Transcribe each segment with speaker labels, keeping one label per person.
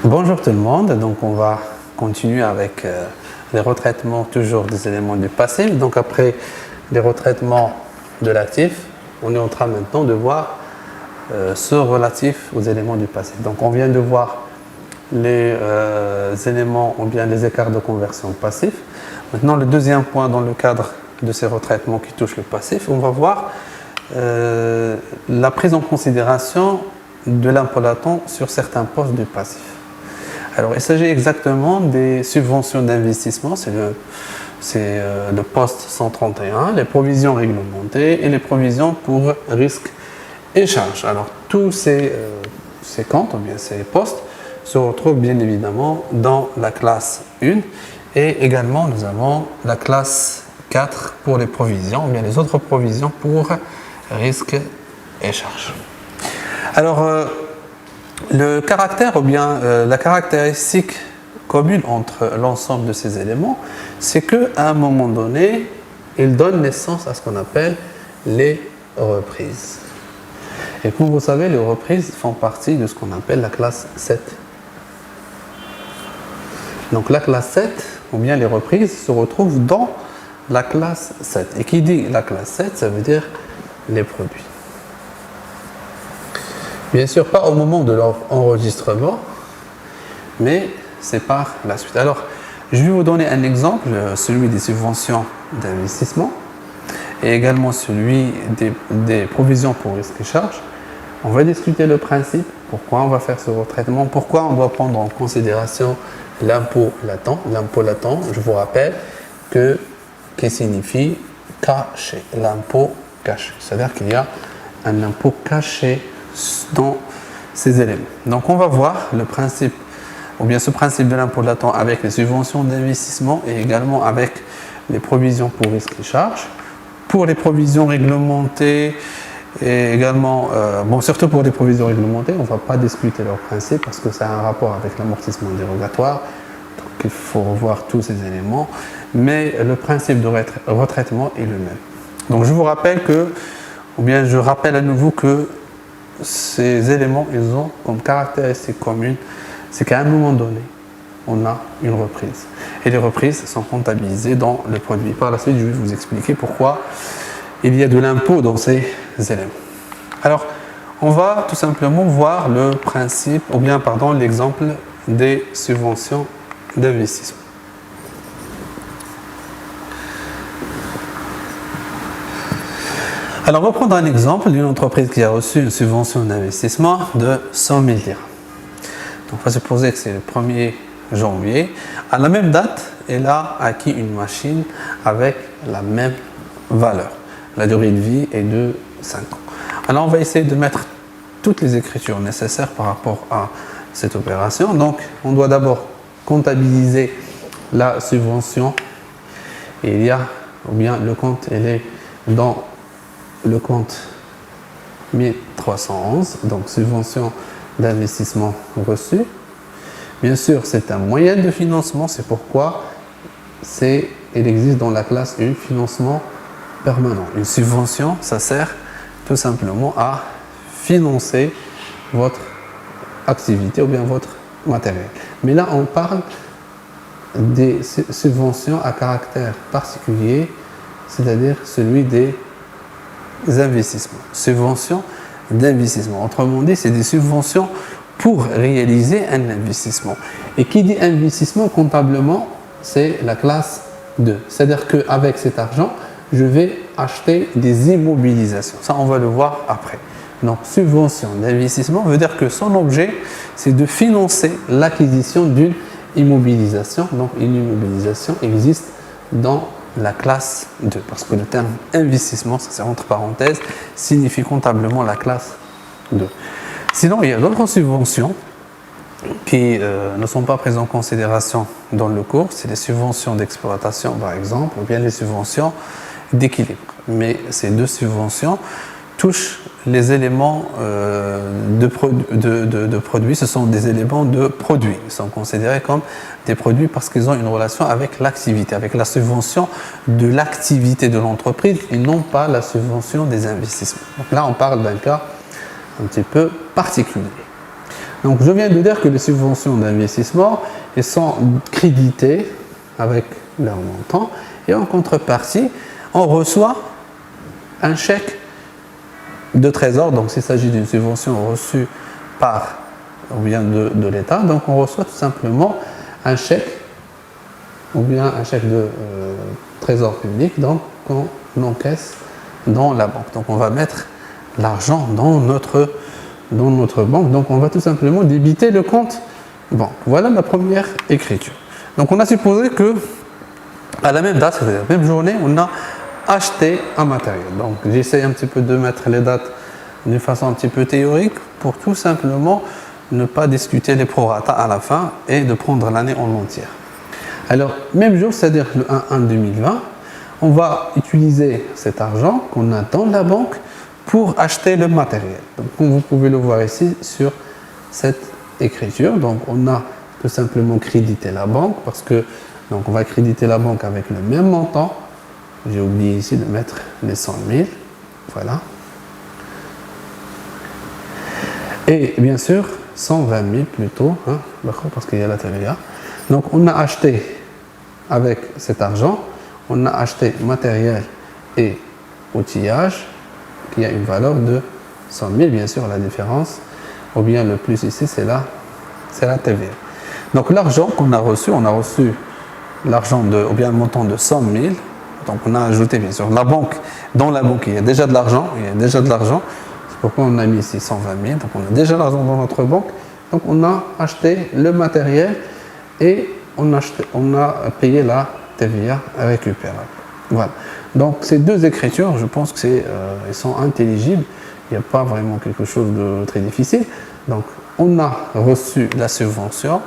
Speaker 1: Bonjour tout le monde, donc on va continuer avec les retraitements toujours des éléments du passif. Donc après les retraitements de l'actif, on est en train maintenant de voir ce relatif aux éléments du passif. Donc on vient de voir les éléments ou bien les écarts de conversion passif. Maintenant le deuxième point dans le cadre de ces retraitements qui touchent le passif, on va voir la prise en considération de l'impôt latent sur certains postes du passif. Alors, il s'agit exactement des subventions d'investissement, c'est le poste 131, les provisions réglementées et les provisions pour risques et charges. Alors, tous ces comptes, ou bien ces postes, se retrouvent bien évidemment dans la classe 1 et également nous avons la classe 4 pour les provisions, ou bien les autres provisions pour risques et charges. Alors, le caractère ou bien la caractéristique commune entre l'ensemble de ces éléments, c'est qu'à un moment donné, ils donnent naissance à ce qu'on appelle les reprises. Et comme vous savez, les reprises font partie de ce qu'on appelle la classe 7. Donc la classe 7, ou bien les reprises, se retrouvent dans la classe 7. Et qui dit la classe 7, ça veut dire les produits. Bien sûr, pas au moment de leur enregistrement, mais c'est par la suite. Alors, je vais vous donner un exemple, celui des subventions d'investissement et également celui des provisions pour risques et charges. On va discuter le principe, pourquoi on va faire ce retraitement, pourquoi on doit prendre en considération l'impôt latent. L'impôt latent, je vous rappelle, qui signifie caché, l'impôt caché. C'est-à-dire qu'il y a un impôt caché dans ces éléments. Donc on va voir le principe, ou bien ce principe de l'impôt latent avec les subventions d'investissement et également avec les provisions pour risques et charges. Pour les provisions réglementées et également, surtout pour les provisions réglementées, on ne va pas discuter leur principe parce que ça a un rapport avec l'amortissement dérogatoire, donc il faut revoir tous ces éléments, mais le principe de retraitement est le même. Donc je vous rappelle je rappelle à nouveau que ces éléments, ils ont comme caractéristique commune, c'est qu'à un moment donné, on a une reprise. Et les reprises sont comptabilisées dans le produit. Par la suite, je vais vous expliquer pourquoi il y a de l'impôt dans ces éléments. Alors, on va tout simplement voir le principe, l'exemple des subventions d'investissement. Alors, on va prendre un exemple d'une entreprise qui a reçu une subvention d'investissement de 100 000 dirhams. Donc, on va supposer que c'est le 1er janvier. À la même date, elle a acquis une machine avec la même valeur. La durée de vie est de 5 ans. Alors, on va essayer de mettre toutes les écritures nécessaires par rapport à cette opération. Donc, on doit d'abord comptabiliser la subvention. Et le compte, elle est dans le compte 1311, donc subvention d'investissement reçue. Bien sûr, c'est un moyen de financement, c'est pourquoi il existe dans la classe 1 financement permanent. Une subvention, ça sert tout simplement à financer votre activité ou bien votre matériel. Mais là, on parle des subventions à caractère particulier, c'est-à-dire celui des investissements, subventions d'investissement. Autrement dit, c'est des subventions pour réaliser un investissement. Et qui dit investissement comptablement, c'est la classe 2. C'est-à-dire qu'avec cet argent, je vais acheter des immobilisations. Ça, on va le voir après. Donc, subvention d'investissement veut dire que son objet, c'est de financer l'acquisition d'une immobilisation. Donc, une immobilisation existe dans la classe 2, parce que le terme investissement, ça c'est entre parenthèses, signifie comptablement la classe 2. Sinon, il y a d'autres subventions qui ne sont pas prises en considération dans le cours, c'est les subventions d'exploitation par exemple, ou bien les subventions d'équilibre. Mais ces deux subventions touchent les éléments de produits, ce sont des éléments de produits. Ils sont considérés comme des produits parce qu'ils ont une relation avec l'activité, avec la subvention de l'activité de l'entreprise et non pas la subvention des investissements. Donc là, on parle d'un cas un petit peu particulier. Donc je viens de dire que les subventions d'investissement, elles sont créditées avec leur montant et en contrepartie, on reçoit un chèque de trésor. Donc s'il s'agit d'une subvention reçue par ou bien de l'État, donc on reçoit tout simplement un chèque ou bien un chèque de trésor public, donc qu'on encaisse dans la banque. Donc on va mettre l'argent dans notre banque, donc on va tout simplement débiter le compte banque. Voilà la première écriture. Donc on a supposé que à la même date, c'est-à-dire la même journée, on a acheté un matériel. Donc j'essaie un petit peu de mettre les dates d'une façon un petit peu théorique pour tout simplement ne pas discuter les prorata à la fin et de prendre l'année en entière. Alors, même jour, c'est-à-dire le 1/1/2020, on va utiliser cet argent qu'on a dans la banque pour acheter le matériel. Donc, comme vous pouvez le voir ici sur cette écriture, donc on a tout simplement crédité la banque parce que donc on va créditer la banque avec le même montant. J'ai oublié ici de mettre les 100 000. Voilà. Et bien sûr, 120 000 plutôt, hein, parce qu'il y a la TVA. Donc on a acheté avec cet argent, on a acheté matériel et outillage qui a une valeur de 100 000, bien sûr la différence, ou bien le plus ici c'est la TVA. Donc l'argent qu'on a reçu l'argent ou bien le montant de 100 000, donc on a ajouté bien sûr la banque, dans la banque il y a déjà de l'argent, c'est pourquoi on a mis ici 120 000, donc on a déjà l'argent dans notre banque, donc on a acheté le matériel et on a payé la TVA récupérable. Voilà. Donc ces deux écritures, je pense que elles sont intelligibles. Il n'y a pas vraiment quelque chose de très difficile. Donc on a reçu la subvention,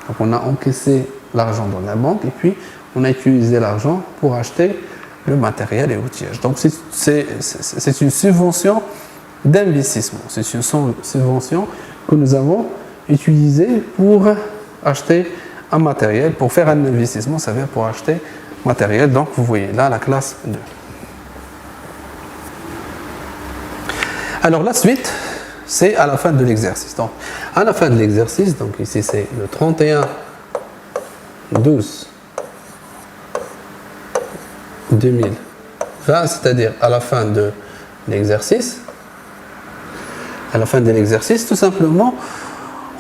Speaker 1: donc on a encaissé l'argent dans la banque et puis on a utilisé l'argent pour acheter le matériel et outillage. Donc c'est une subvention d'investissement. C'est une subvention que nous avons utilisée pour acheter un matériel, pour faire un investissement, ça veut dire pour acheter matériel. Donc vous voyez là la classe 2. Alors la suite, c'est à la fin de l'exercice. Donc à la fin de l'exercice, donc ici c'est le 31/12/2020, c'est-à-dire à la fin de l'exercice. À la fin de l'exercice, tout simplement,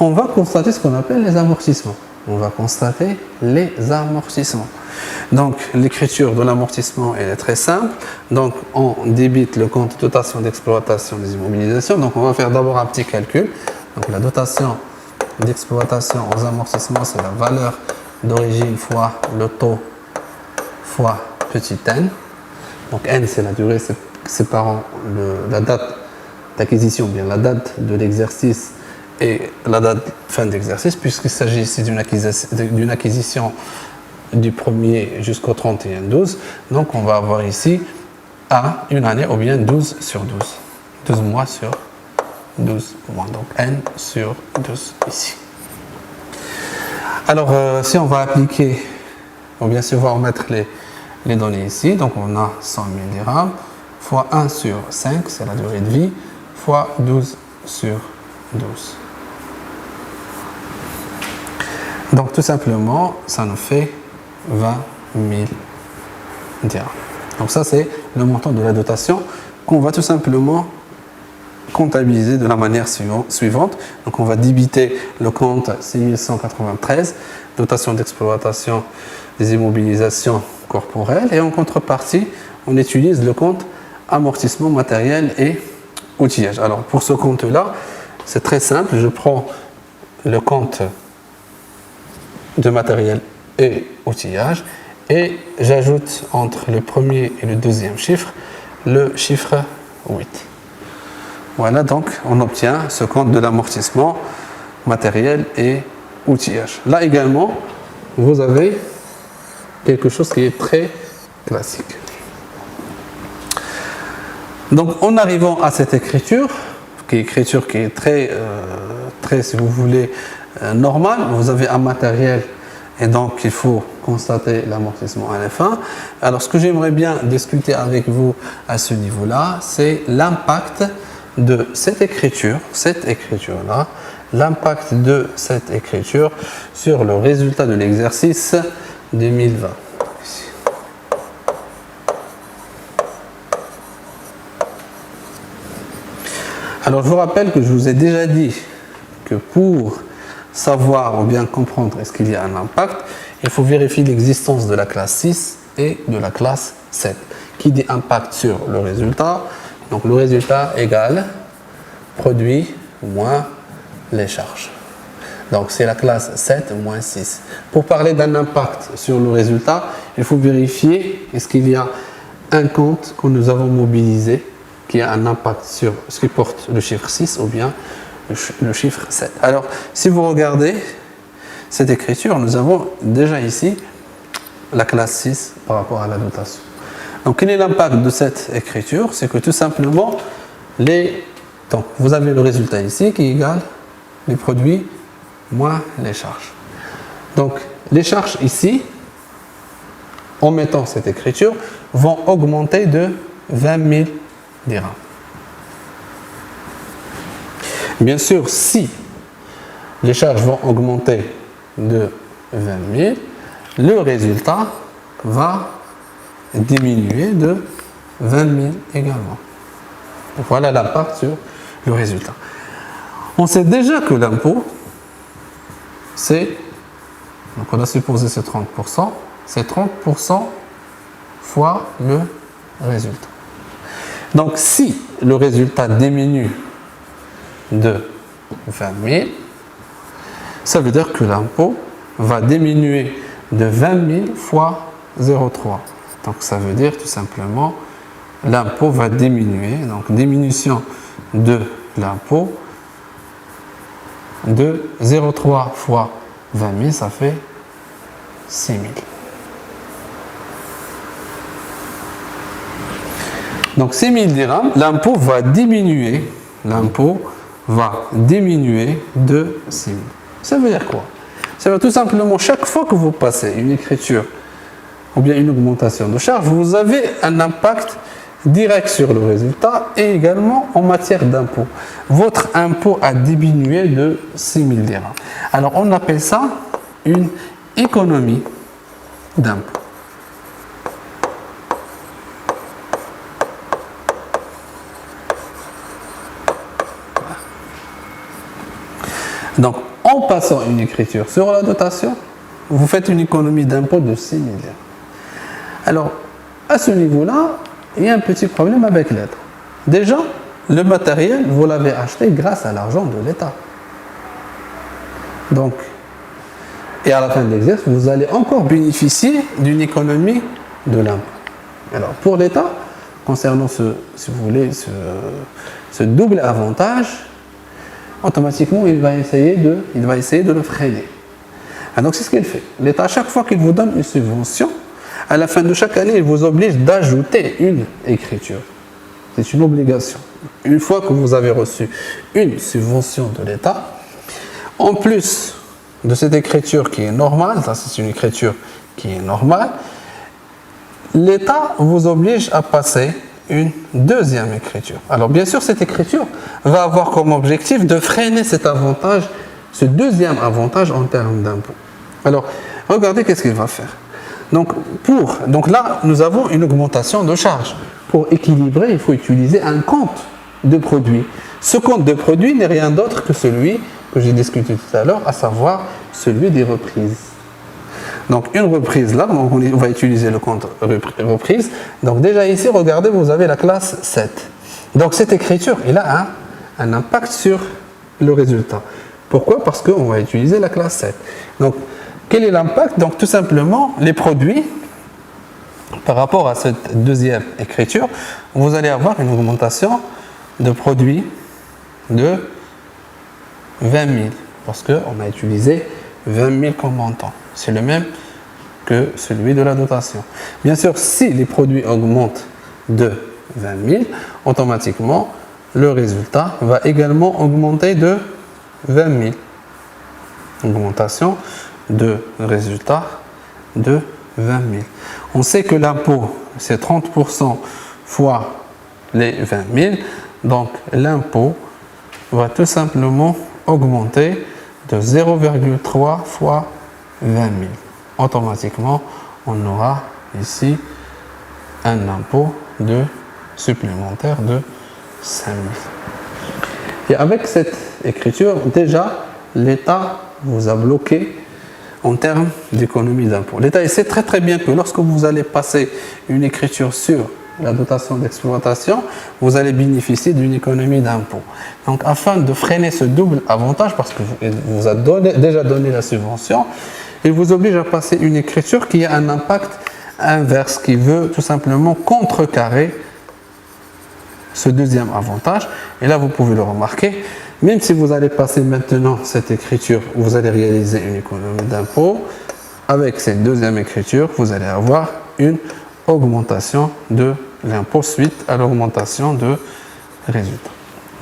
Speaker 1: on va constater ce qu'on appelle les amortissements. On va constater les amortissements. Donc, l'écriture de l'amortissement, elle est très simple. Donc, on débite le compte dotation d'exploitation des immobilisations. Donc, on va faire d'abord un petit calcul. Donc, la dotation d'exploitation aux amortissements, c'est la valeur d'origine fois le taux fois petit n. Donc, n, c'est la durée séparant la date d'acquisition, bien la date de l'exercice et la date fin d'exercice, puisqu'il s'agit ici d'une acquisition du 1er jusqu'au 31/12. Donc on va avoir ici à une année ou bien 12 sur 12. 12 mois sur 12 mois. Donc n sur 12 ici. Alors si on va appliquer, ou bien si on va remettre les données ici, donc on a 100 000 dirhams fois 1 sur 5, c'est la durée de vie, fois 12 sur 12. Donc tout simplement, ça nous fait 20 000 dirhams. Donc ça c'est le montant de la dotation qu'on va tout simplement comptabiliser de la manière suivante. Donc on va débiter le compte 6193, dotation d'exploitation des immobilisations corporelles, et en contrepartie, on utilise le compte amortissement matériel et outillage. Alors pour ce compte-là, c'est très simple, je prends le compte de matériel et outillage et j'ajoute entre le premier et le deuxième chiffre le chiffre 8. Voilà, donc on obtient ce compte de l'amortissement matériel et outillage. Là également, vous avez quelque chose qui est très classique. Donc en arrivant à cette écriture qui est très, si vous voulez, normale, vous avez un matériel et donc il faut constater l'amortissement à la fin. Alors ce que j'aimerais bien discuter avec vous à ce niveau-là, c'est l'impact de cette écriture-là, l'impact de cette écriture sur le résultat de l'exercice 2020. Alors je vous rappelle que je vous ai déjà dit que pour savoir ou bien comprendre est-ce qu'il y a un impact, il faut vérifier l'existence de la classe 6 et de la classe 7. Qui dit impact sur le résultat, donc le résultat égale produit moins les charges. Donc c'est la classe 7 moins 6. Pour parler d'un impact sur le résultat, il faut vérifier est-ce qu'il y a un compte que nous avons mobilisé qui a un impact sur ce qui porte le chiffre 6 ou bien le chiffre 7. Alors, si vous regardez cette écriture, nous avons déjà ici la classe 6 par rapport à la notation. Donc, quel est l'impact de cette écriture? C'est que tout simplement, donc, vous avez le résultat ici qui égale les produits moins les charges. Donc, les charges ici, en mettant cette écriture, vont augmenter de 20 000 dirhams. Bien sûr, si les charges vont augmenter de 20 000, le résultat va diminuer de 20 000 également. Voilà l'impact sur le résultat. On sait déjà que l'impôt, c'est, donc on a supposé c'est 30%, c'est 30% fois le résultat. Donc, si le résultat diminue de 20 000, ça veut dire que l'impôt va diminuer de 20 000 fois 0,3. Donc, ça veut dire tout simplement l'impôt va diminuer. Donc, diminution de l'impôt de 0,3 fois 20 000, ça fait 6 000. Donc 6 000 dirhams, l'impôt va diminuer de 6 000. Ça veut dire quoi? Ça veut dire tout simplement chaque fois que vous passez une écriture ou bien une augmentation de charge, vous avez un impact direct sur le résultat et également en matière d'impôt. Votre impôt a diminué de 6 000 dirhams. Alors on appelle ça une économie d'impôt. Donc, en passant une écriture sur la dotation, vous faites une économie d'impôt de 6 000 dirhams. Alors, à ce niveau-là, il y a un petit problème avec l'aide. Déjà, le matériel, vous l'avez acheté grâce à l'argent de l'État. Donc, et à la fin de l'exercice, vous allez encore bénéficier d'une économie de l'impôt. Alors, pour l'État, concernant si vous voulez, ce double avantage, automatiquement, il va essayer de le freiner. Donc, c'est ce qu'il fait. L'État, à chaque fois qu'il vous donne une subvention, à la fin de chaque année, il vous oblige d'ajouter une écriture. C'est une obligation. Une fois que vous avez reçu une subvention de l'État, en plus de cette écriture qui est normale, ça c'est une écriture qui est normale, l'État vous oblige à passer une deuxième écriture. Alors bien sûr, cette écriture va avoir comme objectif de freiner cet avantage, ce deuxième avantage en termes d'impôt. Alors, regardez qu'est-ce qu'il va faire. Donc là, nous avons une augmentation de charge. Pour équilibrer, il faut utiliser un compte de produit. Ce compte de produit n'est rien d'autre que celui que j'ai discuté tout à l'heure, à savoir celui des reprises. Donc une reprise là, donc on va utiliser le compte reprise. Donc déjà ici, regardez, vous avez la classe 7. Donc cette écriture, elle a un impact sur le résultat. Pourquoi? Parce qu'on va utiliser la classe 7. Donc quel est l'impact? Donc tout simplement, les produits, par rapport à cette deuxième écriture, vous allez avoir une augmentation de produits de 20 000. Parce qu'on a utilisé 20 000 comme montant. C'est le même que celui de la dotation. Bien sûr, si les produits augmentent de 20 000, automatiquement, le résultat va également augmenter de 20 000. Augmentation de résultat de 20 000. On sait que l'impôt, c'est 30% fois les 20 000. Donc, l'impôt va tout simplement augmenter de 0,3 fois 20 000. Automatiquement, on aura ici un impôt supplémentaire de 5 000. Et avec cette écriture, déjà, l'État vous a bloqué en termes d'économie d'impôt. L'État sait très très bien que lorsque vous allez passer une écriture sur la dotation d'exploitation, vous allez bénéficier d'une économie d'impôt. Donc afin de freiner ce double avantage, parce que vous a déjà donné la subvention, il vous oblige à passer une écriture qui a un impact inverse, qui veut tout simplement contrecarrer ce deuxième avantage. Et là, vous pouvez le remarquer, même si vous allez passer maintenant cette écriture, vous allez réaliser une économie d'impôt, avec cette deuxième écriture, vous allez avoir une augmentation de l'impôt suite à l'augmentation de résultats.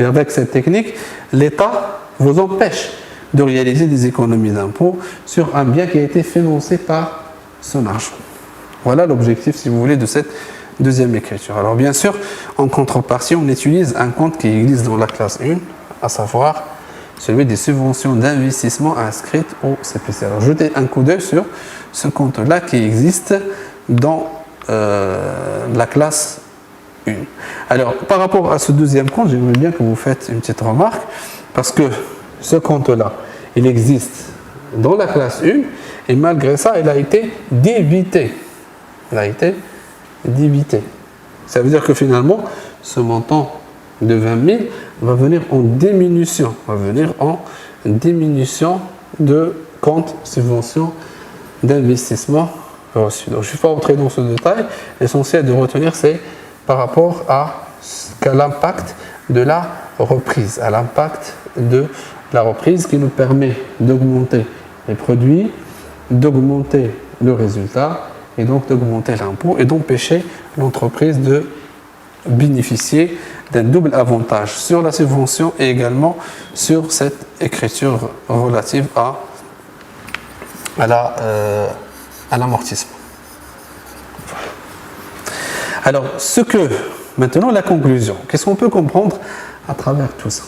Speaker 1: Et avec cette technique, l'État vous empêche de réaliser des économies d'impôt sur un bien qui a été financé par son argent. Voilà l'objectif, si vous voulez, de cette deuxième écriture. Alors bien sûr, en contrepartie, on utilise un compte qui existe dans la classe 1, à savoir celui des subventions d'investissement inscrites au CPC. Alors jetez un coup d'œil sur ce compte-là qui existe dans la classe 1. Alors par rapport à ce deuxième compte, j'aimerais bien que vous faites une petite remarque, parce que ce compte-là, il existe dans la classe 1, et malgré ça, il a été débité. Il a été débité. Ça veut dire que finalement, ce montant de 20 000 va venir en diminution. De compte subvention d'investissement reçu. Donc, je ne vais pas entrer dans ce détail. L'essentiel de retenir, c'est par rapport à l'impact de la reprise, à l'impact de la reprise qui nous permet d'augmenter les produits, d'augmenter le résultat et donc d'augmenter l'impôt et d'empêcher l'entreprise de bénéficier d'un double avantage sur la subvention et également sur cette écriture relative à l'amortissement. Alors, maintenant la conclusion, qu'est-ce qu'on peut comprendre à travers tout ça?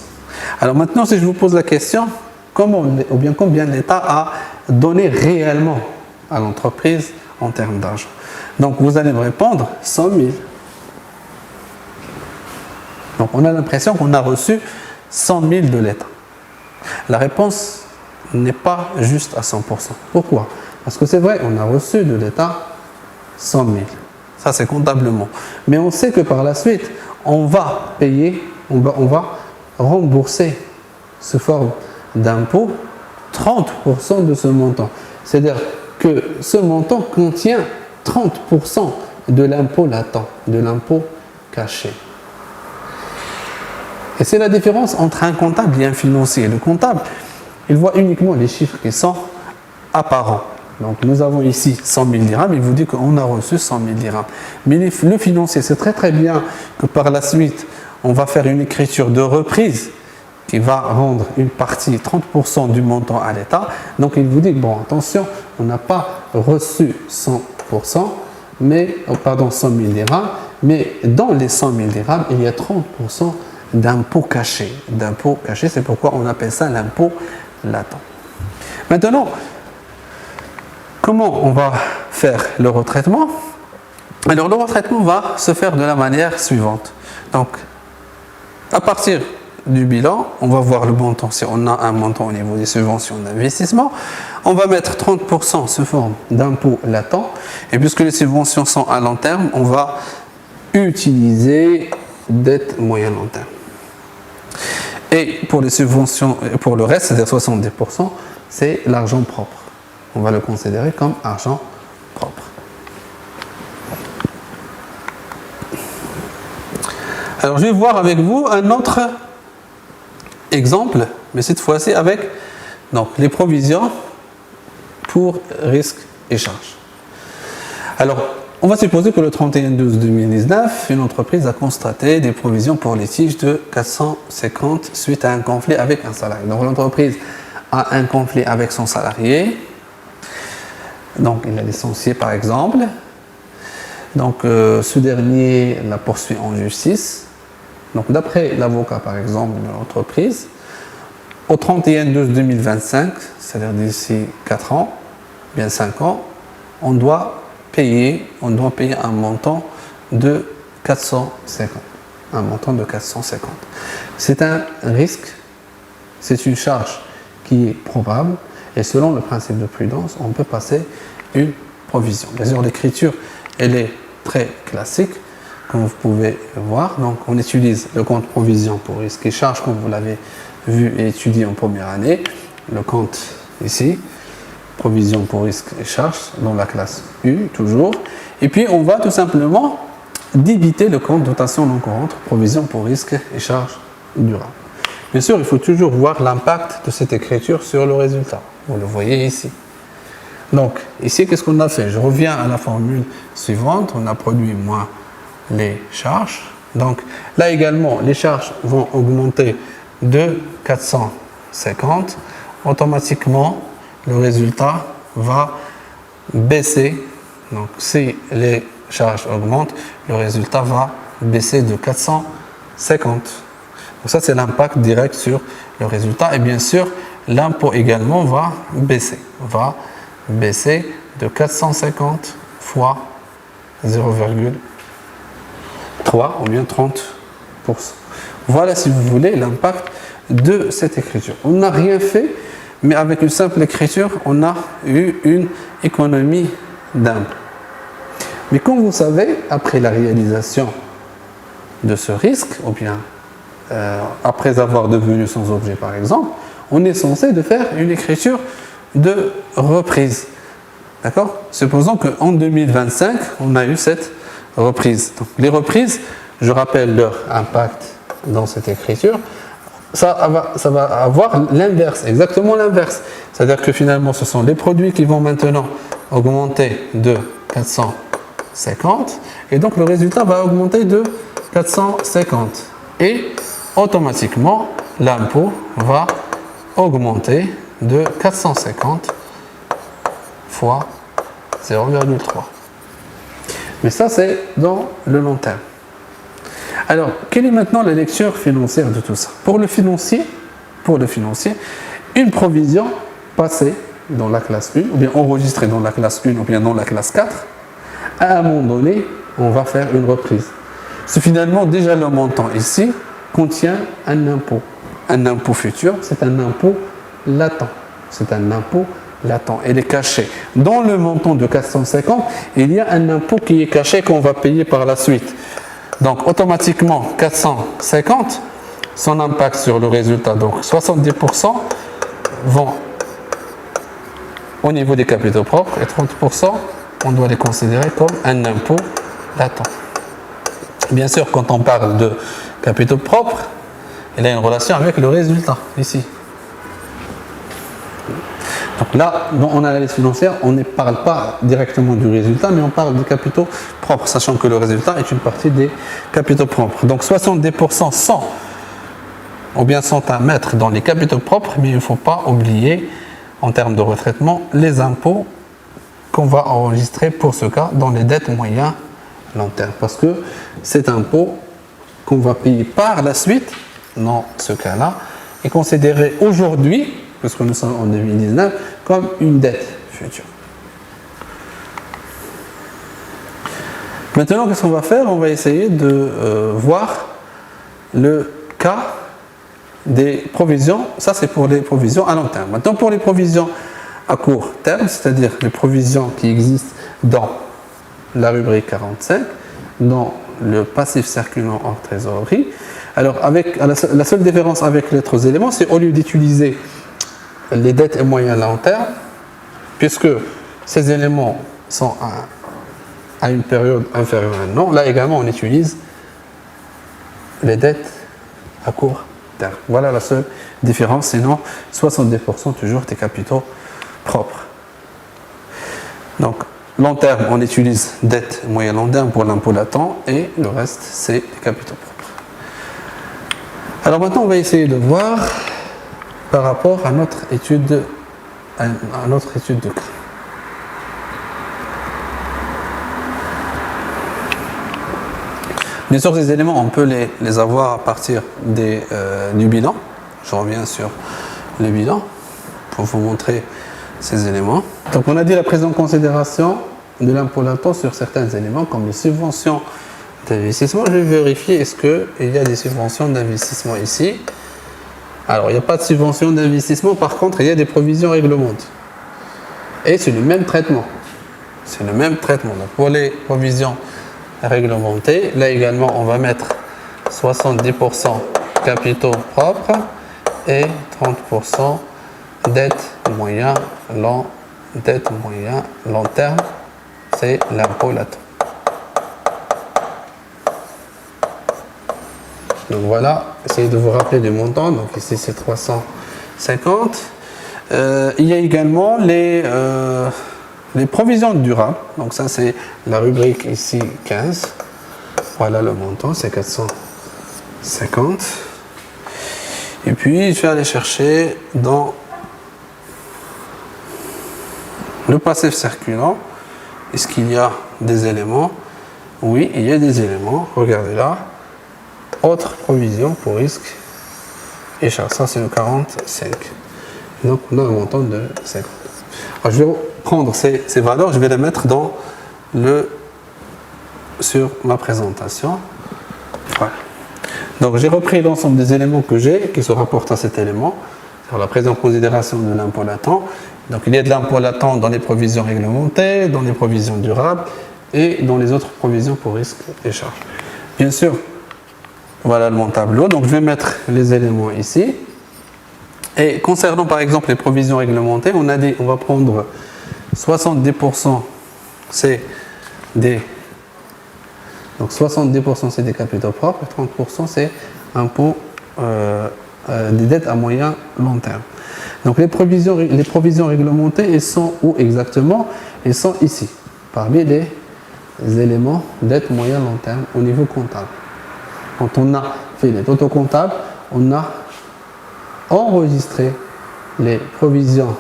Speaker 1: Alors maintenant, si je vous pose la question, combien l'État a donné réellement à l'entreprise en termes d'argent? Donc vous allez me répondre 100 000. Donc on a l'impression qu'on a reçu 100 000 de l'État. La réponse n'est pas juste à 100%. Pourquoi? Parce que c'est vrai, on a reçu de l'État 100 000. Ça c'est comptablement. Mais on sait que par la suite, on va payer, on va rembourser sous forme d'impôt 30% de ce montant. C'est-à-dire que ce montant contient 30% de l'impôt latent, de l'impôt caché. Et c'est la différence entre un comptable et un financier. Le comptable, il voit uniquement les chiffres qui sont apparents. Donc nous avons ici 100 000 dirhams, il vous dit qu'on a reçu 100 000 dirhams. Mais le financier sait très très bien que par la suite, on va faire une écriture de reprise qui va rendre une partie, 30% du montant à l'État. Donc il vous dit, bon attention, on n'a pas reçu 100%, 100 000 dirhams, mais dans les 100 000 dirhams, il y a 30% d'impôt caché. D'impôt caché, c'est pourquoi on appelle ça l'impôt latent. Maintenant, comment on va faire le retraitement? Alors le retraitement va se faire de la manière suivante. Donc, à partir du bilan, on va voir le montant. Si on a un montant au niveau des subventions d'investissement, on va mettre 30% sous forme d'impôt latent. Et puisque les subventions sont à long terme, on va utiliser dette moyen long terme. Et pour les subventions, pour le reste, c'est-à-dire 70%, c'est l'argent propre. On va le considérer comme argent propre. Alors, je vais voir avec vous un autre exemple, mais cette fois-ci avec donc, les provisions pour risques et charges. Alors, on va supposer que le 31/12/2019, une entreprise a constaté des provisions pour litige de 450 suite à un conflit avec un salarié. Donc, l'entreprise a un conflit avec son salarié. Donc, il l'a licencié par exemple. Donc, ce dernier la poursuit en justice. Donc, d'après l'avocat par exemple de l'entreprise, au 31/12/2025, c'est-à-dire d'ici 4 ans, bien 5 ans, on doit payer un montant de 450. Un montant de 450. C'est un risque, c'est une charge qui est probable, et selon le principe de prudence, on peut passer une provision. Bien sûr, l'écriture, elle est très classique, comme vous pouvez le voir. Donc, on utilise le compte provision pour risque et charge, comme vous l'avez vu et étudié en première année. Le compte ici, provision pour risque et charge, dans la classe U, toujours. Et puis, on va tout simplement débiter le compte dotation non courante, provision pour risque et charge durable. Bien sûr, il faut toujours voir l'impact de cette écriture sur le résultat. Vous le voyez ici. Donc, ici, qu'est-ce qu'on a fait? Je reviens à la formule suivante. On a produit moins les charges. Donc, là également, les charges vont augmenter de 450. Automatiquement, le résultat va baisser. Donc, si les charges augmentent, le résultat va baisser de 450. Donc ça, c'est l'impact direct sur le résultat. Et bien sûr, l'impôt également va baisser de 450 fois 0,3 ou bien 30%. Voilà, si vous voulez, l'impact de cette écriture. On n'a rien fait, mais avec une simple écriture, on a eu une économie d'impôt. Mais comme vous savez, après la réalisation de ce risque, ou bien après avoir devenu sans objet par exemple, on est censé de faire une écriture de reprise. D'accord? Supposons qu'en 2025, on a eu cette reprise. Donc, les reprises, je rappelle leur impact dans cette écriture, ça va avoir l'inverse, exactement l'inverse. C'est-à-dire que finalement, ce sont les produits qui vont maintenant augmenter de 450 et donc le résultat va augmenter de 450 et automatiquement l'impôt va augmenter de 450 fois 0,3. Mais ça, c'est dans le long terme. Alors, quelle est maintenant la lecture financière de tout ça? Pour le financier, une provision passée dans la classe 1, ou bien enregistrée dans la classe 1, ou bien dans la classe 4, à un moment donné, on va faire une reprise. C'est finalement déjà le montant ici contient un impôt. Un impôt futur, c'est un impôt latent. C'est un impôt latent. Il est caché. Dans le montant de 450, il y a un impôt qui est caché qu'on va payer par la suite. Donc, automatiquement, 450, son impact sur le résultat, donc 70% vont au niveau des capitaux propres et 30%, on doit les considérer comme un impôt latent. Bien sûr, quand on parle de capitaux propres, il y a une relation avec le résultat, ici. Donc là, en analyse financière, on ne parle pas directement du résultat, mais on parle des capitaux propres, sachant que le résultat est une partie des capitaux propres. Donc 70% sont à mettre dans les capitaux propres, mais il ne faut pas oublier, en termes de retraitement, les impôts qu'on va enregistrer pour ce cas dans les dettes moyen long terme. Parce que cet impôt qu'on va payer par la suite, dans ce cas-là, est considéré aujourd'hui, puisque nous sommes en 2019, comme une dette future. Maintenant, qu'est-ce qu'on va faire? On va essayer de voir le cas des provisions. Ça, c'est pour les provisions à long terme. Maintenant, pour les provisions à court terme, c'est-à-dire les provisions qui existent dans la rubrique 45, dans le passif circulant hors trésorerie. Alors, la seule différence avec les autres éléments, c'est au lieu d'utiliser les dettes et moyens long terme, puisque ces éléments sont à une période inférieure à un an, là également on utilise les dettes à court terme. Voilà la seule différence, sinon 70% toujours des capitaux propres. Donc, long terme, on utilise dette moyen long terme pour l'impôt latent et le reste, c'est les capitaux propres. Alors maintenant, on va essayer de voir par rapport à notre étude de cas. Bien sûr, ces éléments, on peut les avoir à partir du bilan. Je reviens sur le bilan pour vous montrer ces éléments. Donc on a dit la prise en considération de l'impôt latent sur certains éléments comme les subventions d'investissement. Je vais vérifier est-ce qu'il y a des subventions d'investissement ici. Alors il n'y a pas de subvention d'investissement, par contre il y a des provisions réglementées. Et c'est le même traitement. C'est le même traitement. Donc pour les provisions réglementées, là également on va mettre 70% capitaux propres et 30% dette moyen long terme, c'est l'impôt latent. Donc voilà, essayez de vous rappeler du montant. Donc ici c'est 350. Il y a également les provisions durables. Donc ça c'est la rubrique ici 15. Voilà le montant, c'est 450. Et puis je vais aller chercher dans le passif circulant. Est-ce qu'il y a des éléments? Oui, il y a des éléments. Regardez là. Autre provision pour risque et charge. Ça, c'est le 45. Donc, on a un montant de 50. Alors, je vais prendre ces valeurs, je vais les mettre sur ma présentation. Voilà. Donc, j'ai repris l'ensemble des éléments que j'ai qui se rapportent à cet élément. Sur la prise en considération de l'impôt latent. Donc, il y a de l'impôt latent dans les provisions réglementées, dans les provisions durables et dans les autres provisions pour risque et charges. Bien sûr, voilà mon tableau. Donc, je vais mettre les éléments ici. Et concernant, par exemple, les provisions réglementées, on a dit on va prendre 70%, c'est des... Donc, 70% c'est des capitaux propres et 30% c'est impôt des dettes à moyen long terme. Donc, les provisions réglementées, elles sont où exactement? Elles sont ici, parmi les éléments dette moyen long terme au niveau comptable. Quand on a fait les totaux comptables, on a enregistré les provisions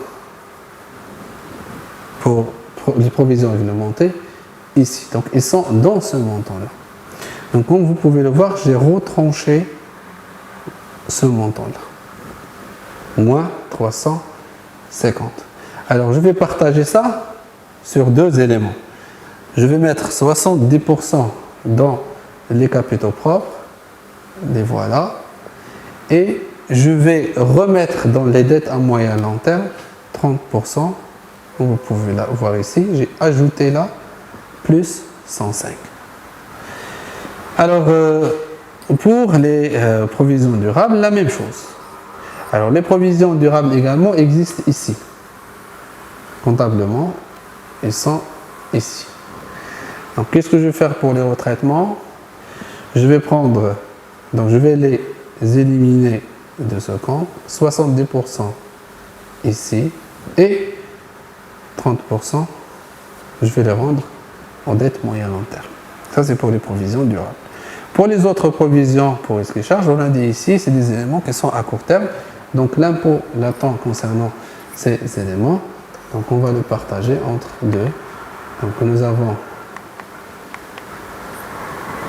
Speaker 1: pour les provisions réglementées ici. Donc, ils sont dans ce montant-là. Donc, comme vous pouvez le voir, j'ai retranché ce montant-là. Moins 350. Alors, je vais partager ça sur deux éléments. Je vais mettre 70% dans les capitaux propres. Les voilà. Et je vais remettre dans les dettes à moyen long terme 30%. Vous pouvez la voir ici. J'ai ajouté là plus 105. Alors, pour les provisions durables, la même chose. Alors, les provisions durables également existent ici. Comptablement, ils sont ici. Donc, qu'est-ce que je vais faire pour les retraitements? Je vais prendre, donc je vais les éliminer de ce compte, 70% ici et 30%, je vais les rendre en dette moyen long terme. Ça, c'est pour les provisions durables. Pour les autres provisions pour risque et charges, on a dit ici, c'est des éléments qui sont à court terme. Donc, l'impôt latent concernant ces éléments, donc on va le partager entre deux. Donc, nous avons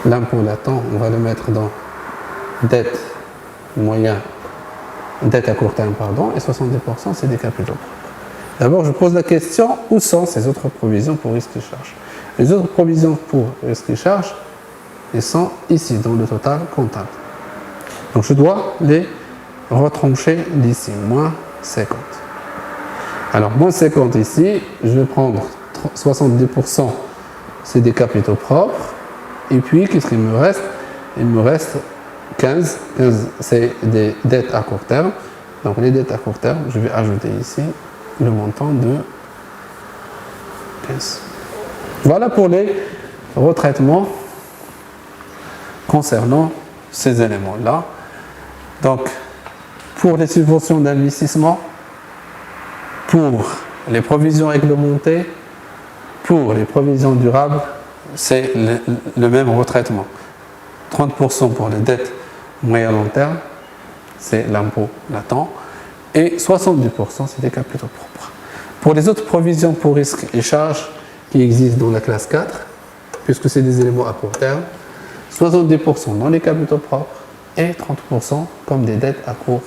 Speaker 1: l'impôt latent, on va le mettre dans dette moyen, dette à court terme, pardon, et 70% c'est des capitaux propres. D'abord, je pose la question, où sont ces autres provisions pour risque et charges? Les autres provisions pour risque et charges, elles sont ici, dans le total comptable. Donc, je dois les retrancher d'ici, moins 50. Alors, moins 50 ici, je vais prendre 70%, c'est des capitaux propres. Et puis, qu'est-ce qu'il me reste? Il me reste 15. 15, c'est des dettes à court terme. Donc, les dettes à court terme, je vais ajouter ici le montant de 15. Voilà pour les retraitements concernant ces éléments-là. Donc, pour les subventions d'investissement, pour les provisions réglementées, pour les provisions durables, c'est le même retraitement. 30% pour les dettes moyen long terme, c'est l'impôt latent, et 70% c'est des capitaux propres. Pour les autres provisions pour risques et charges qui existent dans la classe 4, puisque c'est des éléments à court terme, 70% dans les capitaux propres et 30% comme des dettes à court